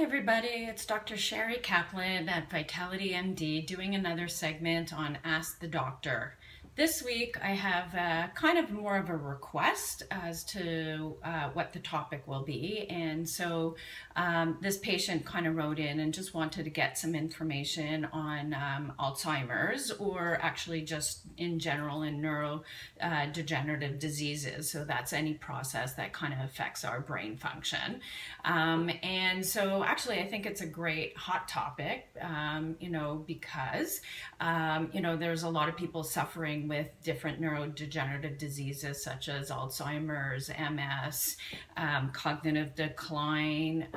Hi everybody, it's Dr. Sherry Caplan at Vitality MD doing another segment on Ask the Doctor. This week I have kind of more of a request as to what the topic will be, and so this patient kind of wrote in and just wanted to get some information on Alzheimer's, or actually just in general in neurodegenerative diseases. So that's any process that kind of affects our brain function. And so actually I think it's a great hot topic, because there's a lot of people suffering with different neurodegenerative diseases such as Alzheimer's, MS, cognitive decline.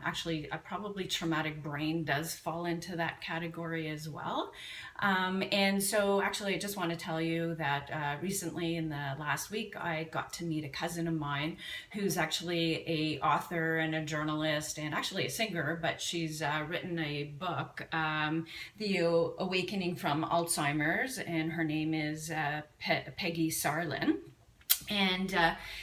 Actually, probably traumatic brain does fall into that category as well. And so actually I just want to tell you that recently in the last week I got to meet a cousin of mine who's actually a author and a journalist and actually a singer, but she's written a book, The Awakening from Alzheimer's, and her name is Peggy Saarland. And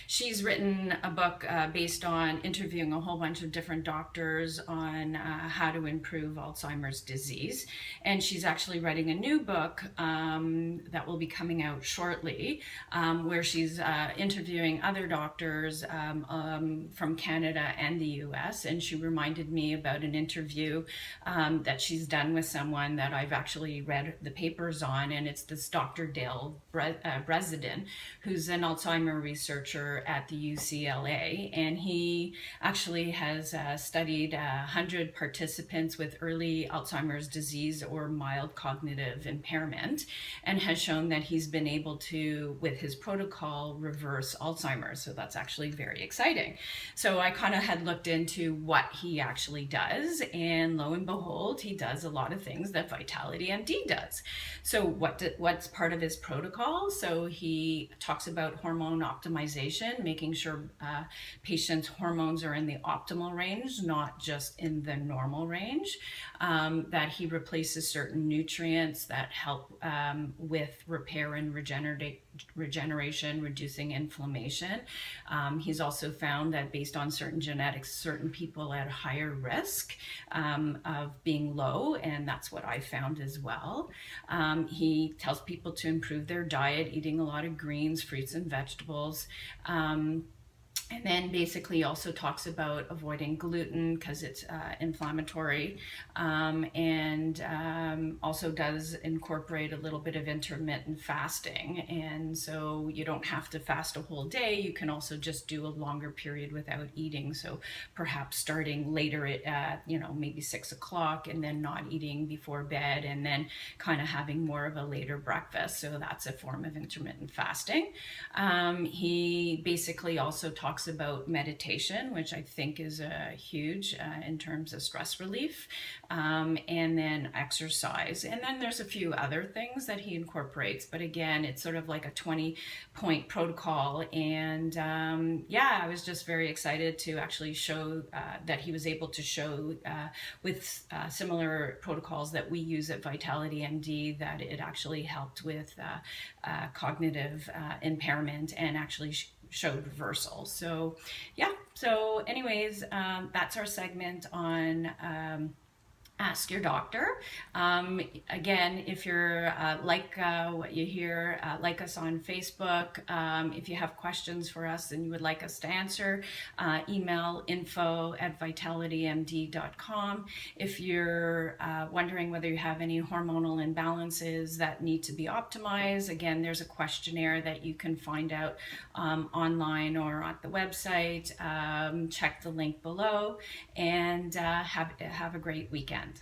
she's written a book based on interviewing a whole bunch of different doctors on how to improve Alzheimer's disease. And she's actually writing a new book that will be coming out shortly, where she's interviewing other doctors from Canada and the US. And she reminded me about an interview that she's done with someone that I've actually read the papers on. And it's this Dr. Dale Bredesen, who's an Alzheimer's researcher at the UCLA, and he actually has studied 100 participants with early Alzheimer's disease or mild cognitive impairment, and has shown that he's been able to, with his protocol, reverse Alzheimer's. So that's actually very exciting. So I kind of had looked into what he actually does, and lo and behold, he does a lot of things that Vitality MD does. So what's part of his protocol? So he talks about hormone optimization, making sure patients' hormones are in the optimal range, not just in the normal range, that he replaces certain nutrients that help with repair and regeneration, reducing inflammation. He's also found that based on certain genetics, certain people at higher risk of being low, and that's what I found as well. He tells people to improve their diet, eating a lot of greens, fruits and vegetables. And then basically also talks about avoiding gluten because it's inflammatory, and also does incorporate a little bit of intermittent fasting. And so you don't have to fast a whole day. You can also just do a longer period without eating. So perhaps starting later at, maybe 6 o'clock and then not eating before bed, and then kind of having more of a later breakfast. So that's a form of intermittent fasting. He basically also talks about meditation, which I think is huge in terms of stress relief, and then exercise. And then there's a few other things that he incorporates, but again, it's sort of like a 20-point protocol. And I was just very excited to actually show that he was able to show with similar protocols that we use at Vitality MD that it actually helped with cognitive impairment and actually showed reversal. So anyways, that's our segment on Ask Your Doctor. Again, if you're like what you hear, like us on Facebook. If you have questions for us and you would like us to answer, email info@vitalitymd.com. If you're wondering whether you have any hormonal imbalances that need to be optimized, again, there's a questionnaire that you can find out online or at the website. Check the link below, and have a great weekend.